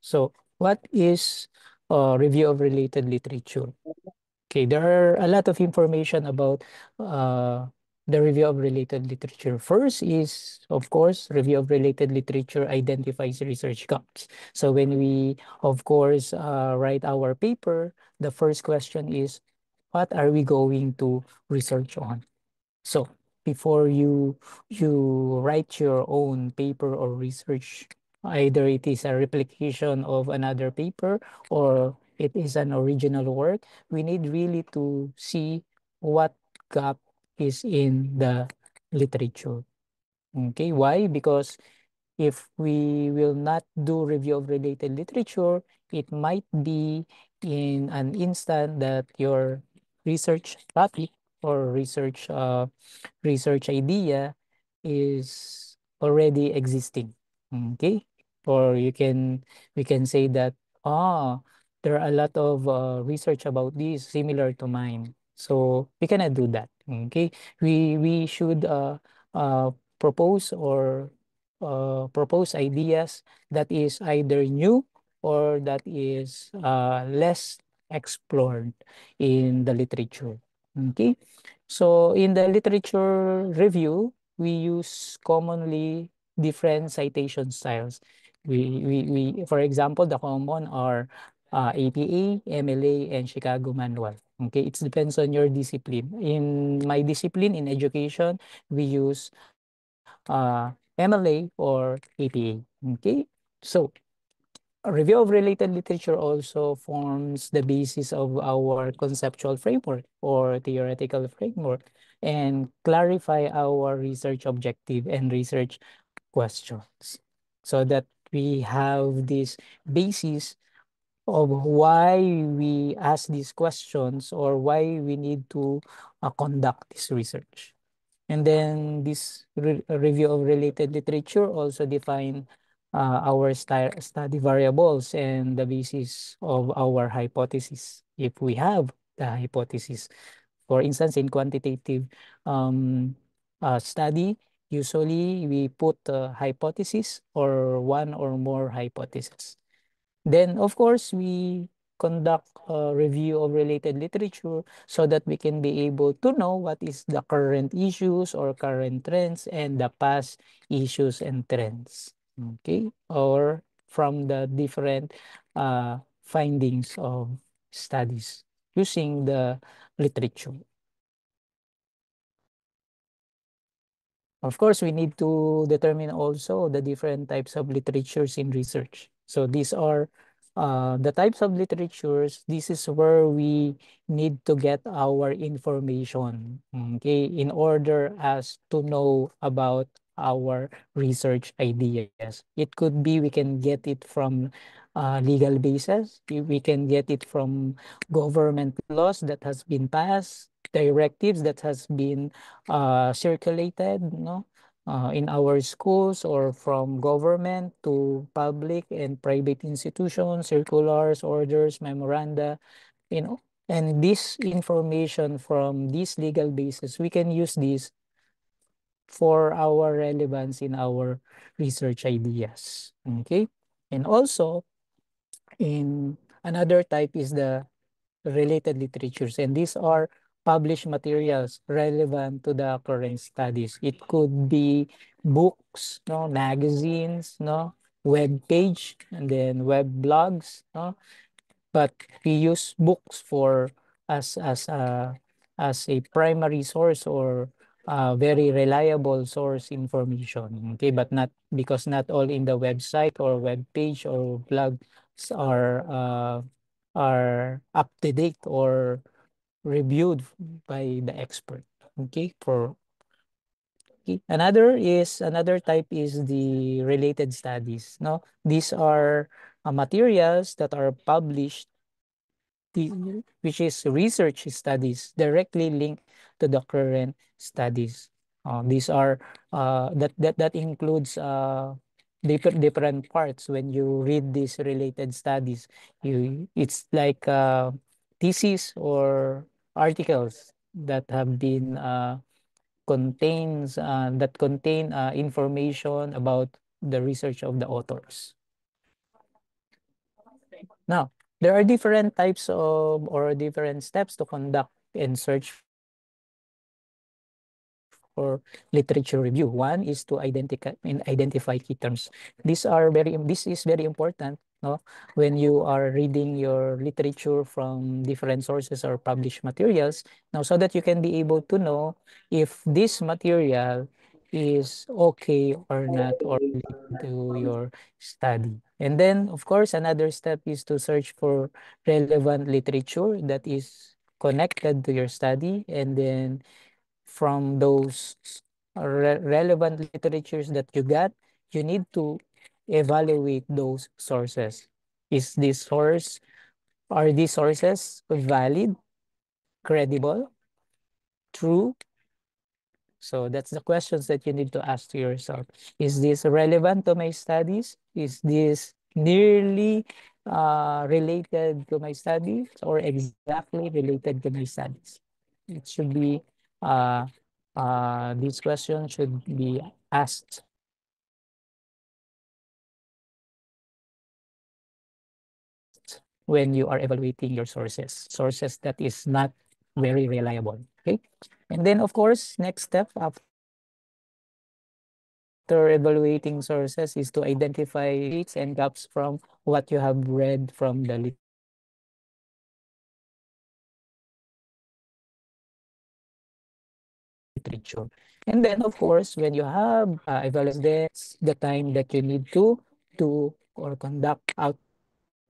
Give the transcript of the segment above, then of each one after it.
So, what is review of related literature? Okay, there are a lot of information about uh, the review of related literature. First is, of course, review of related literature identifies research gaps. So when we, of course, write our paper, the first question is, what are we going to research on? So before you write your own paper or research, either it is a replication of another paper or it is an original work, we need really to see what gap is in the literature. Okay, why? Because if we will not do review of related literature, it might be in an instant that your research topic or research idea is already existing. Okay? Or we can say that ah there are a lot of research about this similar to mine. So we cannot do that. Okay? We should uh, propose or propose ideas that is either new or that is less explored in the literature. Okay, so in the literature review, we use commonly different citation styles. For example, the common are APA, MLA, and Chicago Manual. Okay, it depends on your discipline. In my discipline in education, we use MLA or APA. Okay, so a review of related literature also forms the basis of our conceptual framework or theoretical framework and clarify our research objective and research questions so that we have this basis of why we ask these questions or why we need to conduct this research. And then this review of related literature also define our study variables and the basis of our hypothesis, if we have the hypothesis. For instance, in quantitative um, study, usually we put a hypothesis or one or more hypotheses. Then, of course, we conduct a review of related literature so that we can be able to know what is the current issues or current trends and the past issues and trends. Okay? Or from the different findings of studies using the literature. Of course, we need to determine also the different types of literatures in research. So these are the types of literatures. This is where we need to get our information, okay, in order as to know about our research ideas. It could be we can get it from legal basis. We can get it from government laws that has been passed, directives that has been circulated, no, in our schools or from government to public and private institutions, circulars, orders, memoranda, you know. And this information from this legal basis, we can use this for our relevance in our research ideas. Okay. And also, in another type is the related literatures, and these are published materials relevant to the current studies. It could be books, no, magazines, no, web page, and then web blogs, no. But we use books for as a primary source or very reliable source information. Okay, but not because not all in the website or web page or blogs are up to date or reviewed by the expert. Okay, for okay. Another type is the related studies. No, these are materials that are published, which is research studies directly linked to the current studies. These are that includes different parts. When you read these related studies, it's like thesis or articles that have been that contain information about the research of the authors. Now, there are different types of or different steps to conduct and search for literature review. One is to identify key terms. This is very important, no, when you are reading your literature from different sources or published materials. Now, so that you can be able to know if this material is okay or not or related to your study. And then, of course, another step is to search for relevant literature that is connected to your study. And then from those relevant literatures that you got, you need to evaluate those sources. Is this source, are these sources valid, credible, true? So that's the questions that you need to ask to yourself. Is this relevant to my studies? Is this nearly related to my studies or exactly related to my studies? It should be, uh, these questions should be asked when you are evaluating your sources that is not very reliable. Okay. And then, of course, next step after evaluating sources is to identify debates and gaps from what you have read from the literature. And then, of course, when you have evaluated the literature, and then, of course, when you have evaluated, the time that you need to do or conduct outline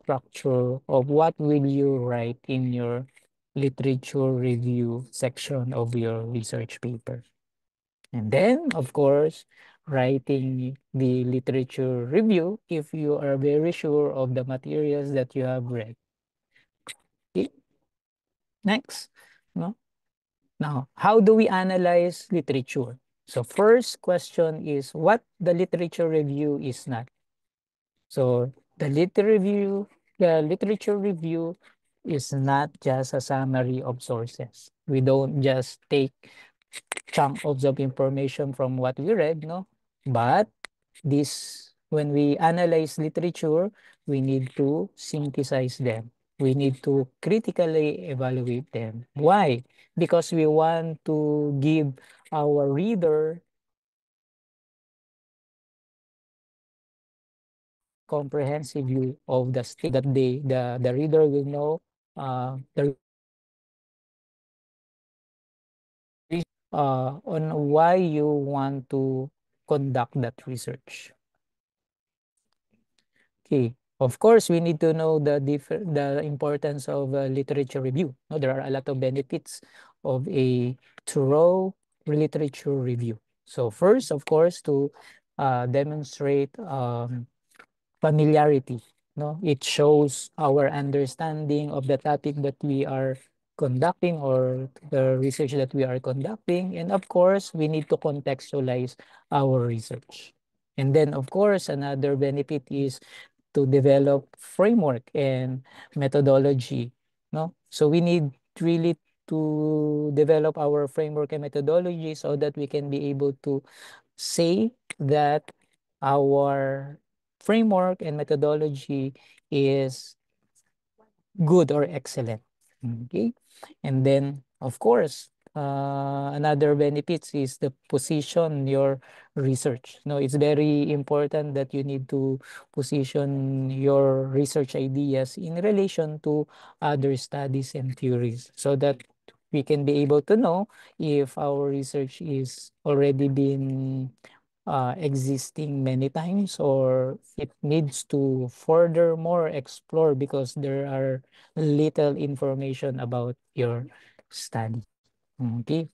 structure of what will you write in your literature review section of your research paper. And then, of course, writing the literature review if you are very sure of the materials that you have read. Okay, next. No? Now, how do we analyze literature? So first question is what the literature review is not. So the literature review is not just a summary of sources. We don't just take chunk of information from what we read, no? But this, when we analyze literature, we need to synthesize them. We need to critically evaluate them. Why? Because we want to give our reader comprehensive view of the state so that the reader will know the on why you want to conduct that research. Okay. Of course, we need to know the importance of literature review. No, there are a lot of benefits of a thorough literature review. So first, of course, to demonstrate familiarity. No, it shows our understanding of the topic that we are conducting or the research that we are conducting. And of course, we need to contextualize our research. And then, of course, another benefit is to develop framework and methodology. No, so we need really to develop our framework and methodology so that we can be able to say that our framework and methodology is good or excellent. Okay. And then, of course, another benefits is the position your research. No, it's very important that you need to position your research ideas in relation to other studies and theories so that we can be able to know if our research is already been existing many times or it needs to furthermore explore because there are little information about your study. Okay.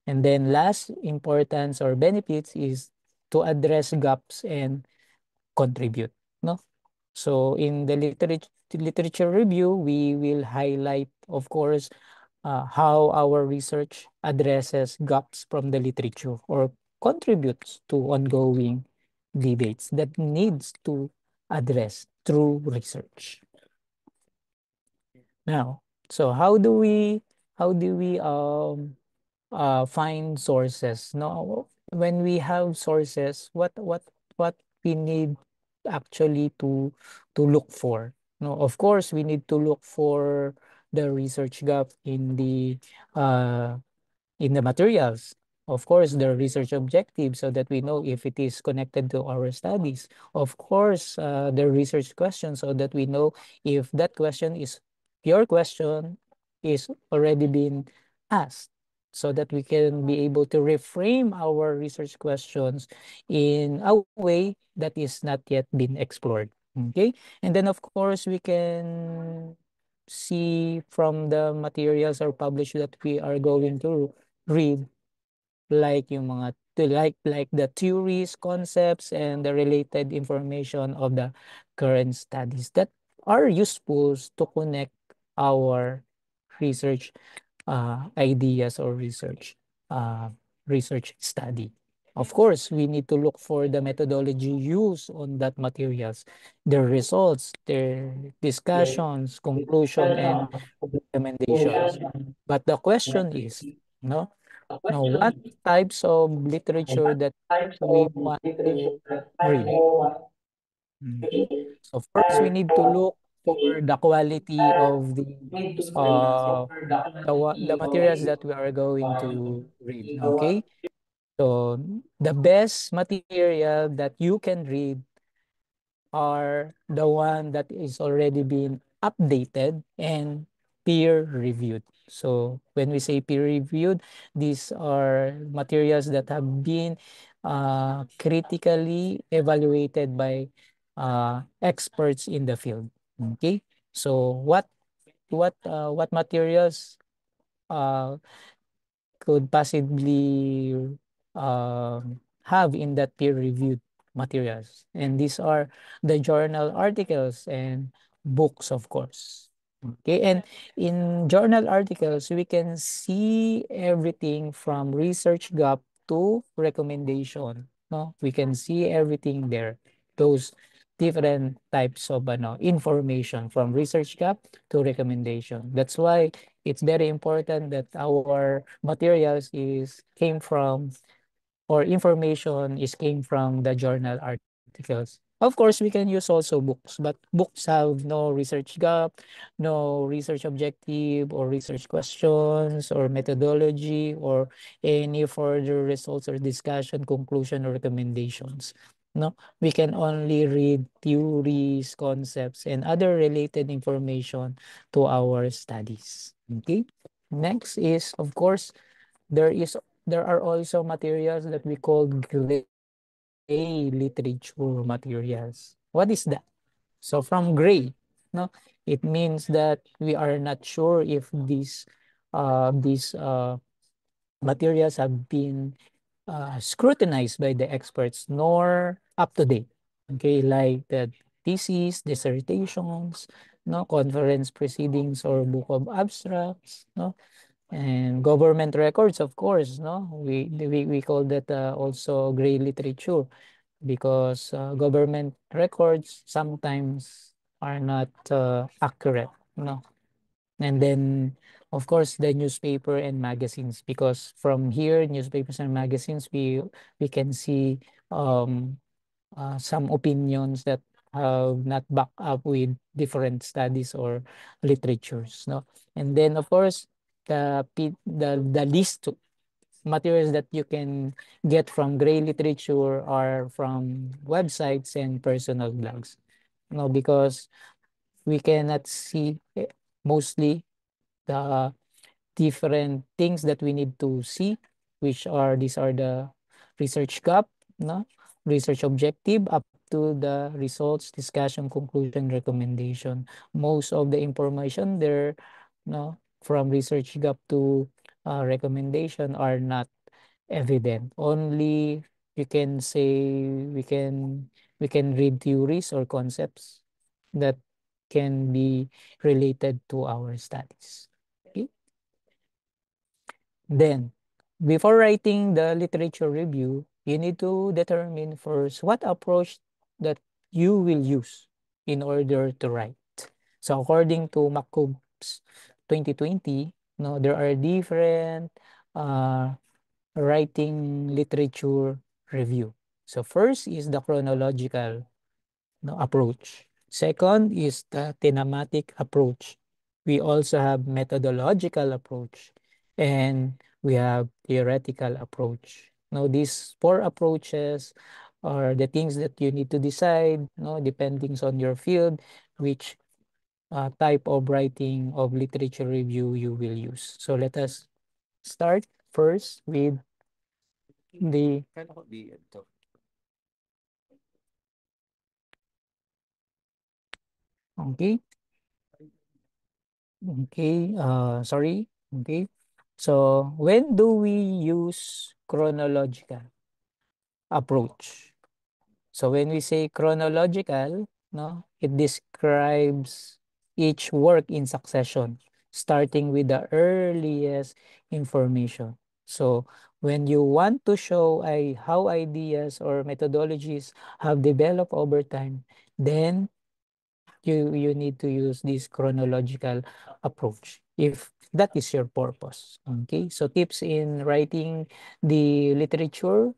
And then last importance or benefits is to address gaps and contribute. No? So in the literature review, we will highlight, of course, how our research addresses gaps from the literature or contributes to ongoing debates that needs to address through research. Now, so how do we find sources? No, when we have sources, what we need actually to look for? No, of course, we need to look for the research gap uh, in the materials. Of course, the research objective so that we know if it is connected to our studies. Of course, the research question so that we know if that question is your question is already been asked so that we can be able to reframe our research questions in a way that is not yet been explored. Okay. And then, of course, we can see from the materials or published that we are going to read like yung mga like the theories, concepts, and the related information of the current studies that are useful to connect our research ideas or uh, research study. Of course, we need to look for the methodology used on that materials, their results, their discussions, conclusion, and recommendations. But the question is, no, now what types of literature that we want to read? Okay. So first, we need to look for the quality of uh the materials that we are going to read. Okay. So the best material that you can read are the one that is already been updated and peer reviewed. So when we say peer reviewed, these are materials that have been critically evaluated by experts in the field. Okay, so what materials uh, could possibly have in that peer-reviewed materials. And these are the journal articles and books, of course. Okay, and in journal articles, we can see everything from research gap to recommendation. No, we can see everything there. Those different types of information from research gap to recommendation. That's why it's very important that our materials is came from or information is came from the journal articles. Of course, we can use also books, but books have no research gap, no research objective or research questions or methodology or any further results or discussion, conclusion or recommendations. No, we can only read theories, concepts, and other related information to our studies. Okay. Next is, of course, there is there are also materials that we call gray literature materials. What is that? So from gray, no, it means that we are not sure if these materials have been scrutinized by the experts nor up to date. Okay, like the theses, dissertations, no conference proceedings or book of abstracts, no, and government records, of course, no, we call that also gray literature because government records sometimes are not accurate, no. And then, of course, the newspaper and magazines, because from here, newspapers and magazines, we can see um, some opinions that have not backed up with different studies or literatures, no. And then, of course, the list of materials that you can get from gray literature are from websites and personal blogs, no, because we cannot see mostly the different things that we need to see, which are these are the research gap, no, research objective up to the results, discussion, conclusion, recommendation. Most of the information there, no, from research gap to recommendation are not evident. Only you can say we can read theories or concepts that can be related to our studies. Okay? Then, before writing the literature review, you need to determine first what approach that you will use in order to write. So according to McCombs 2020, no, there are different uh, writing literature review. So first is the chronological, no, approach. Second is the thematic approach. We also have methodological approach and we have theoretical approach. Now, these four approaches are the things that you need to decide, no, depending on your field, which type of writing of literature review you will use. So let us start first with the okay. Okay, sorry. Okay. So when do we use chronological approach? So when we say chronological, no, it describes each work in succession, starting with the earliest information. So when you want to show how ideas or methodologies have developed over time, then you need to use this chronological approach if that is your purpose. Okay, so tips in writing the literature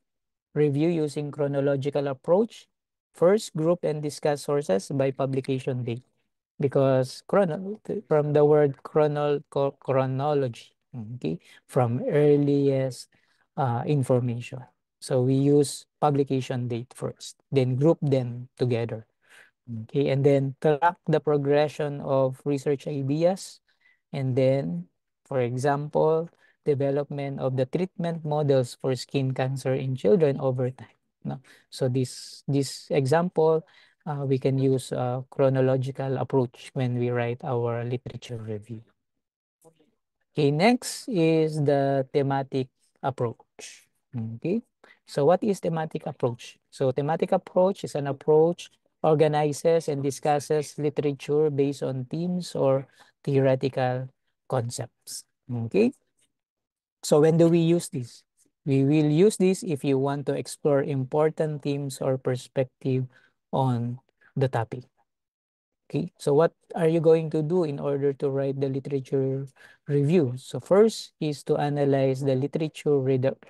review using chronological approach. First, group and discuss sources by publication date, because from the word chronology, okay, from earliest information. So we use publication date first, then group them together. Okay, and then track the progression of research ideas. And then, for example, development of the treatment models for skin cancer in children over time. No? So this example, we can use a chronological approach when we write our literature review. Okay, next is the thematic approach. Okay, so what is thematic approach? So thematic approach is an approach organizes and discusses literature based on themes or theoretical concepts. Okay, so when do we use this? We will use this if you want to explore important themes or perspective on the topic. Okay, so what are you going to do in order to write the literature review? So first is to analyze the literature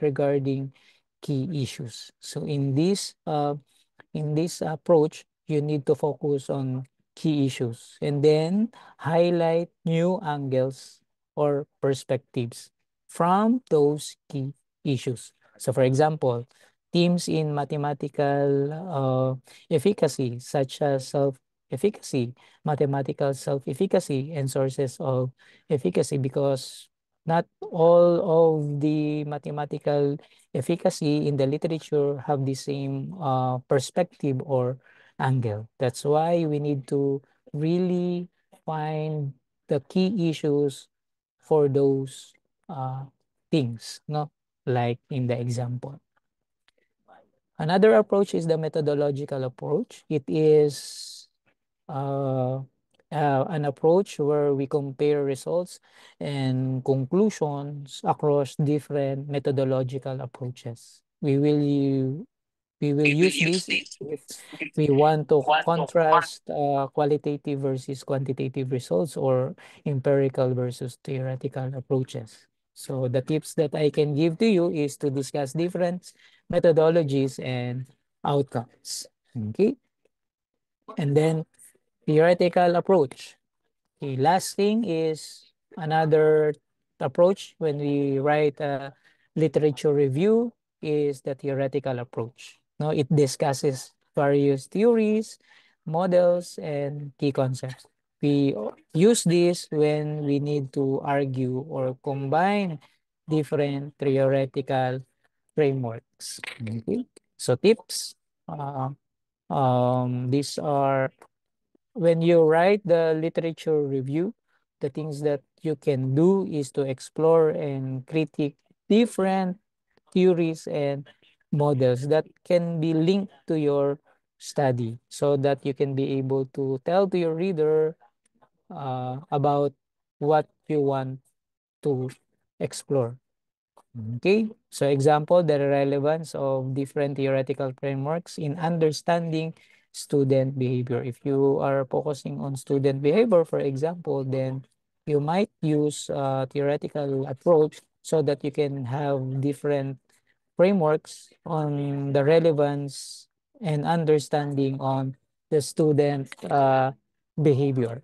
regarding key issues. So in this approach, you need to focus on key issues and then highlight new angles or perspectives from those key issues. So for example, themes in mathematical efficacy such as self-efficacy, mathematical self-efficacy, and sources of efficacy, because not all of the mathematical efficacy in the literature have the same perspective or angle. That's why we need to really find the key issues for those uh, things, no? Like in the example. Another approach is the methodological approach. It is uh, an approach where we compare results and conclusions across different methodological approaches. We will use this if we want to contrast qualitative versus quantitative results or empirical versus theoretical approaches. So the tips that I can give to you is to discuss different methodologies and outcomes. Okay. And then theoretical approach. The last thing is another approach when we write a literature review is the theoretical approach. No, it discusses various theories, models, and key concepts. We use this when we need to argue or combine different theoretical frameworks. Okay. So tips. These are when you write the literature review, the things that you can do is to explore and critique different theories and models that can be linked to your study so that you can be able to tell to your reader about what you want to explore. Okay, so example, the relevance of different theoretical frameworks in understanding student behavior. If you are focusing on student behavior, for example, then you might use a theoretical approach so that you can have different frameworks on the relevance and understanding on the student behavior.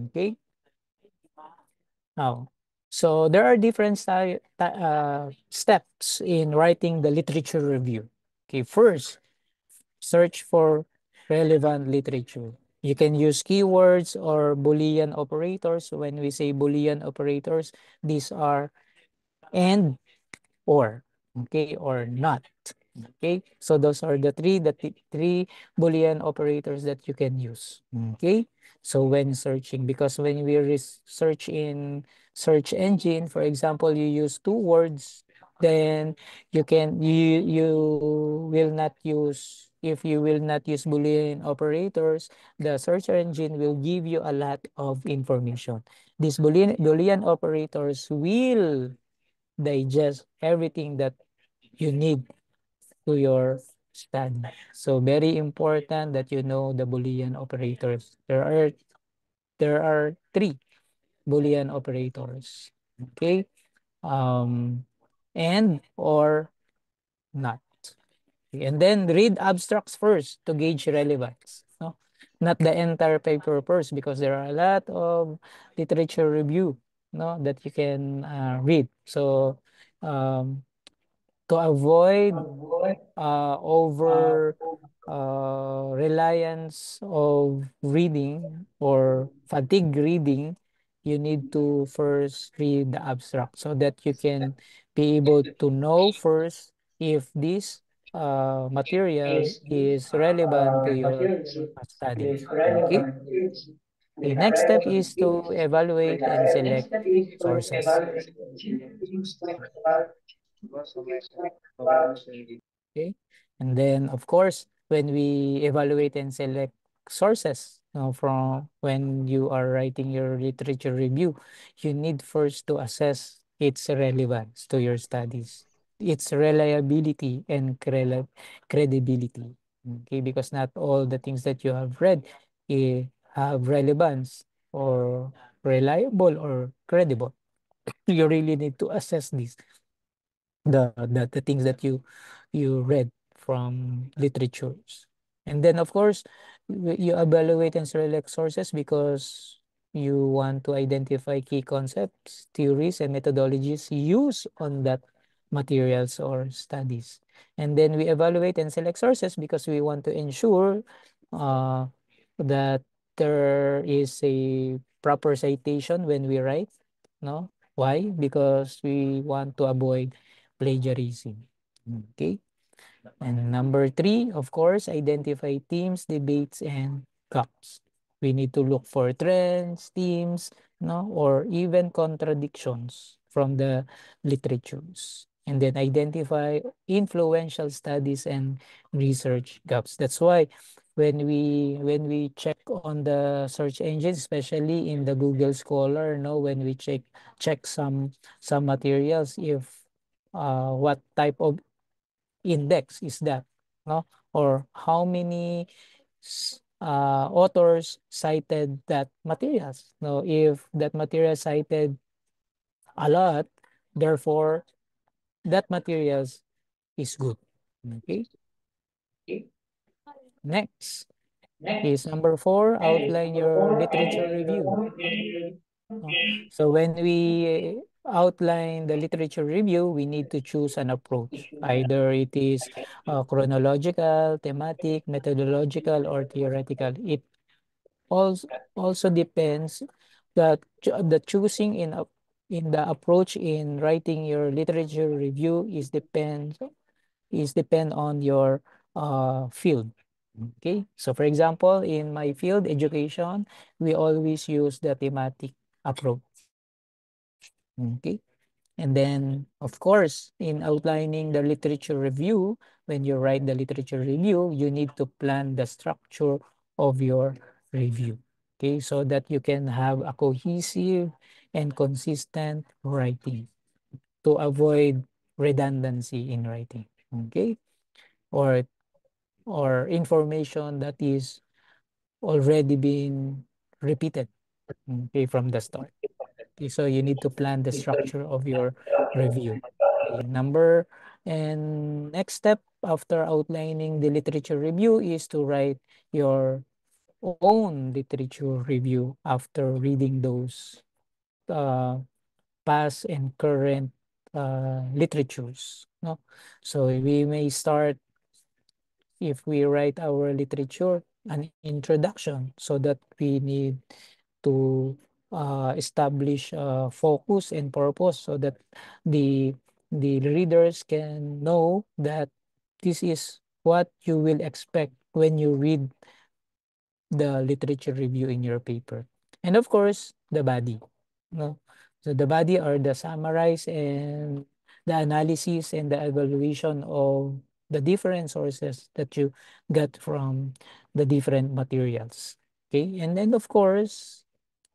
Okay. Now, so there are different steps in writing the literature review. Okay, first, search for relevant literature. You can use keywords or Boolean operators. When we say Boolean operators, these are and or, okay, or not. Okay, so those are the three Boolean operators that you can use. Okay, so when searching, because when we search in search engine, for example, you use two words, then you will not use, if you will not use Boolean operators, the search engine will give you a lot of information. These Boolean operators will digest everything that you need to your study. So very important that you know the Boolean operators. There are three Boolean operators. Okay? Um and or not. And then read abstracts first to gauge relevance. No? Not the entire paper first, because there are a lot of literature review, no, that you can read. So um, to avoid over reliance of reading or fatigue reading, you need to first read the abstract so that you can be able to know first if this material is relevant to your studies. Okay. The next step is to evaluate and select sources. Okay. And then, of course, when we evaluate and select sources, from when you are writing your literature review, you need first to assess its relevance to your studies, its reliability and credibility. Okay, because not all the things that you have read have relevance or reliable or credible. You really need to assess this, the things that you read from literatures. And then of course you evaluate and select sources because you want to identify key concepts, theories, and methodologies used on that materials or studies. And then we evaluate and select sources because we want to ensure uh, that there is a proper citation when we write. No, why? Because we want to avoid plagiarism. Okay. And number three, of course, identify themes, debates, and gaps. We need to look for trends, themes, no, or even contradictions from the literatures. And then identify influential studies and research gaps. That's why when we check on the search engines, especially in the Google Scholar, no, when we check some materials, if what type of index is that, no, or how many authors cited that materials, no, if that material cited a lot, therefore that materials is good. Okay. Next is number four, outline your literature review. No? So when we outline the literature review, we need to choose an approach. Either it is chronological, thematic, methodological, or theoretical. It also depends that the choosing in the approach in writing your literature review is depend on your field. Okay, so for example, in my field, education, we always use the thematic approach. Okay, and then of course, in outlining the literature review, when you write the literature review, you need to plan the structure of your review. Okay, so that you can have a cohesive and consistent writing to avoid redundancy in writing. Okay, or information that is already been repeated, okay, from the start. Okay, so you need to plan the structure of your review. Okay, next step after outlining the literature review is to write your own literature review after reading those uh, past and current literatures. No, so we may start if we write our literature an introduction, so that we need to establish focus and purpose, so that the the readers can know that this is what you will expect when you read the literature review in your paper. And of course, the body. No? So the body are the summarize and the analysis and the evaluation of the different sources that you got from the different materials. Okay, and then of course,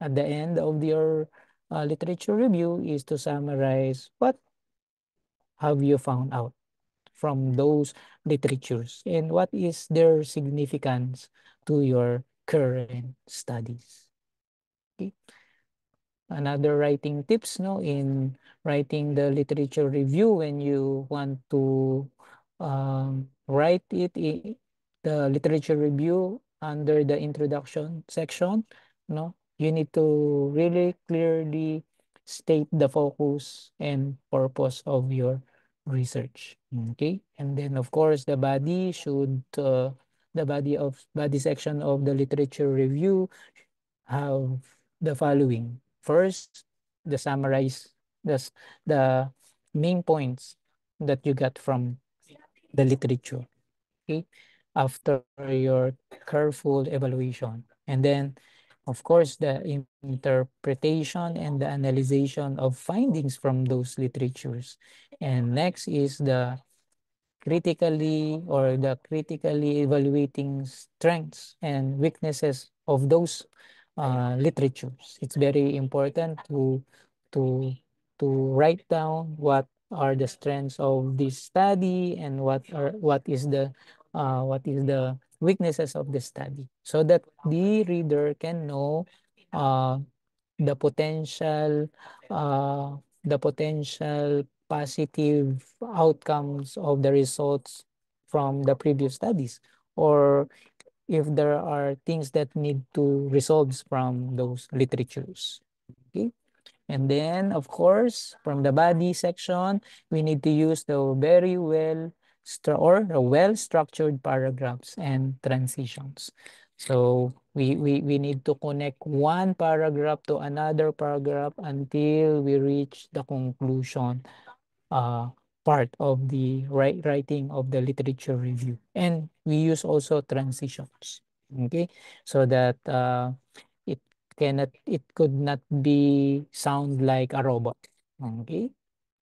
at the end of your literature review is to summarize what have you found out from those literatures and what is their significance to your current studies. Okay. Another writing tips, no, in writing the literature review, when you want to write it, the literature review under the introduction section, no, you need to really clearly state the focus and purpose of your research. Okay, and then of course the body should the body section of the literature review have the following. First, the summarize the main points that you got from the literature. Okay, after your careful evaluation, and then of course the interpretation and the analyzation of findings from those literatures, and next is the critically evaluating strengths and weaknesses of those literatures. It's very important to to write down what are the strengths of this study and what is the weaknesses of the study, so that the reader can know uh, the potential uh, the potential positive outcomes of the results from the previous studies, or if there are things that need to resolve from those literatures. Okay, and then, of course, from the body section, we need to use the very or the well-structured paragraphs and transitions. So we need to connect one paragraph to another paragraph until we reach the conclusion uh, part of the writing of the literature review. And we use also transitions, okay? So that it it could not be sound like a robot, okay?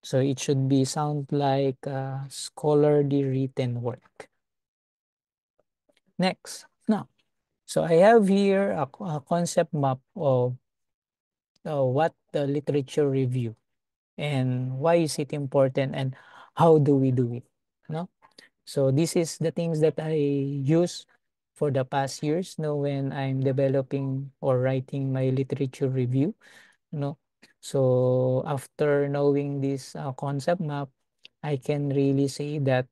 So it should be sound like scholarly written work. Next, now, so I have here a concept map of what the literature review and why is it important and how do we do it, no? So this is the things that I use for the past years, no, when I'm developing or writing my literature review, no. So after knowing this concept map, I can really say that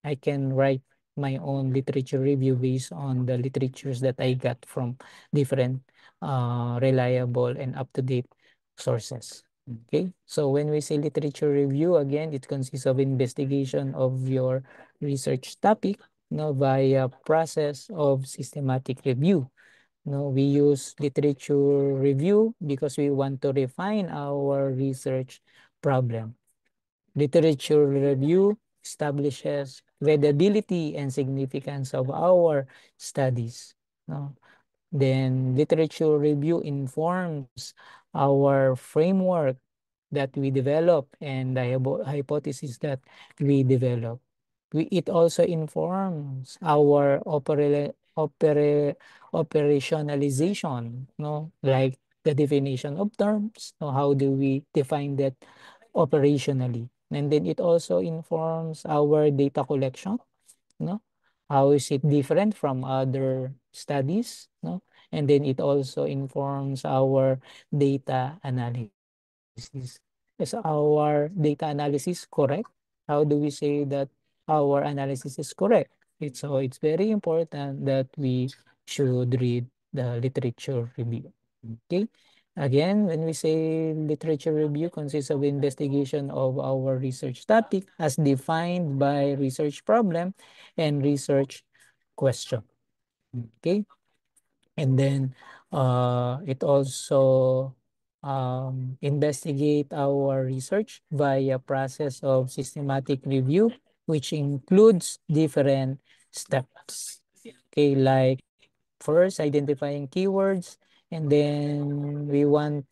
I can write my own literature review based on the literatures that I got from different reliable and up-to-date sources. Okay, so when we say literature review, again, it consists of investigation of your research topic, no, via process of systematic review. No, we use literature review because we want to refine our research problem. Literature review establishes credibility and significance of our studies. No? Then literature review informs our framework that we develop and the hypothesis that we develop. It also informs our operationalization, no? Like the definition of terms, no? How do we define that operationally? And then it also informs our data collection, no? How is it different from other studies, no? And then it also informs our data analysis. Is our data analysis correct? How do we say that our analysis is correct? It's very important that we should read the literature review. Okay. Again, when we say literature review consists of investigation of our research topic as defined by research problem and research question. Okay. And then it also investigate our research via process of systematic review, which includes different steps. Okay, like first identifying keywords, and then we want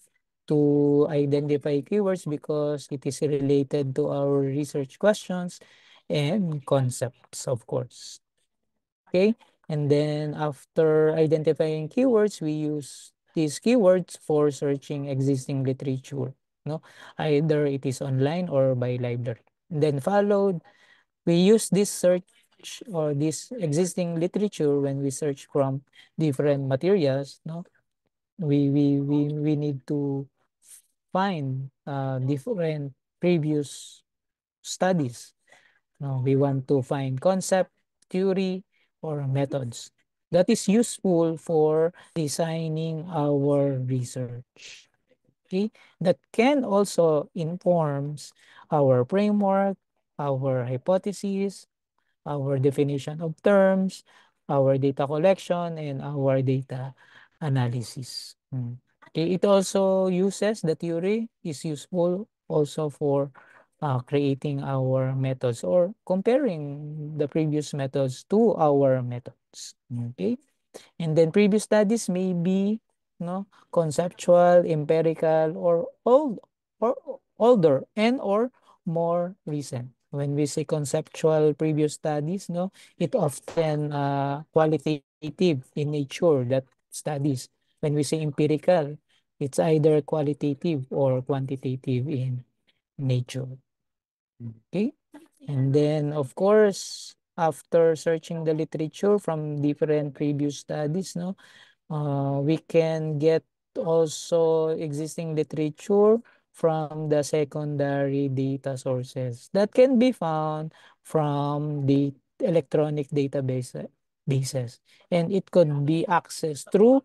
to identify keywords because it is related to our research questions and concepts, of course. Okay, and then after identifying keywords, we use these keywords for searching existing literature, no, either it is online or by library. And then followed, we use this search or this existing literature when we search from different materials, no, we need to find different previous studies. No, we want to find concept, theory, or methods that is useful for designing our research. Okay, that can also informs our framework, our hypotheses, our definition of terms, our data collection, and our data analysis. Okay, it also uses the theory is useful also for creating our methods or comparing the previous methods to our methods. Okay, and then previous studies may be no conceptual, empirical, or old or older and or more recent. When we say conceptual previous studies, no, it often qualitative in nature that studies. When we say empirical, it's either qualitative or quantitative in nature. Okay. And then, of course, after searching the literature from different previous studies, no, we can get also existing literature from the secondary data sources that can be found from the electronic database bases, and it could be accessed through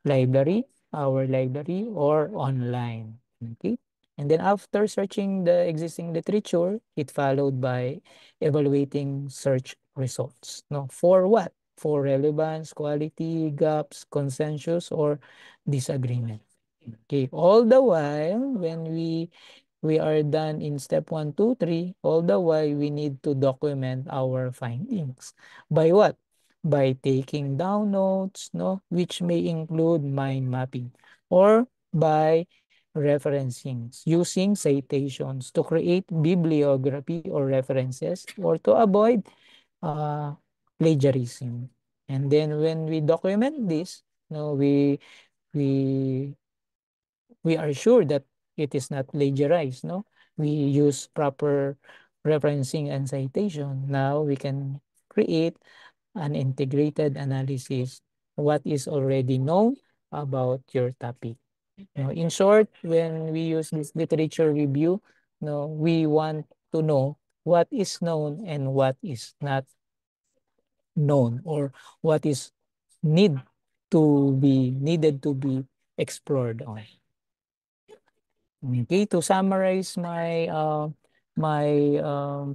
library, our library, or online. Okay. And then after searching the existing literature, it followed by evaluating search results. No, for what? For relevance, quality, gaps, consensus, or disagreement. Okay. All the while, when we are done in step 1, 2, 3, all the while we need to document our findings. By what? By taking down notes, no, which may include mind mapping, or by referencing, using citations to create bibliography or references, or to avoid uh, plagiarism. And then when we document this, no, we we are sure that it is not plagiarized, no? We use proper referencing and citation. Now we can create an integrated analysis what is already known about your topic. In short, when we use this literature review, we want to know what is known and what is not known, or what is need needed to be explored on. Okay, to summarize my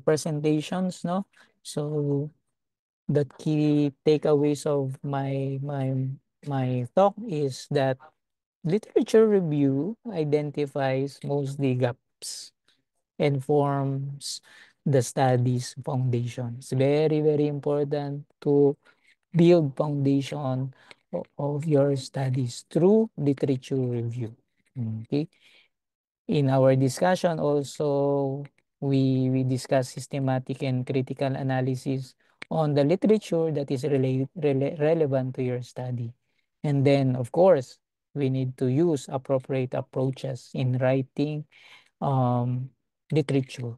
presentations, no. So the key takeaways of my talk is that literature review identifies mostly gaps and forms the study's foundation. It's very, very important to build foundation of your studies through literature review. Okay. In our discussion also, we discuss systematic and critical analysis on the literature that is relevant to your study. And then, of course, we need to use appropriate approaches in writing literature.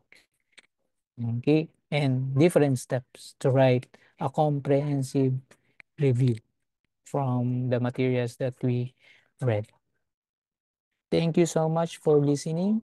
Okay? And different steps to write a comprehensive review from the materials that we read. Thank you so much for listening.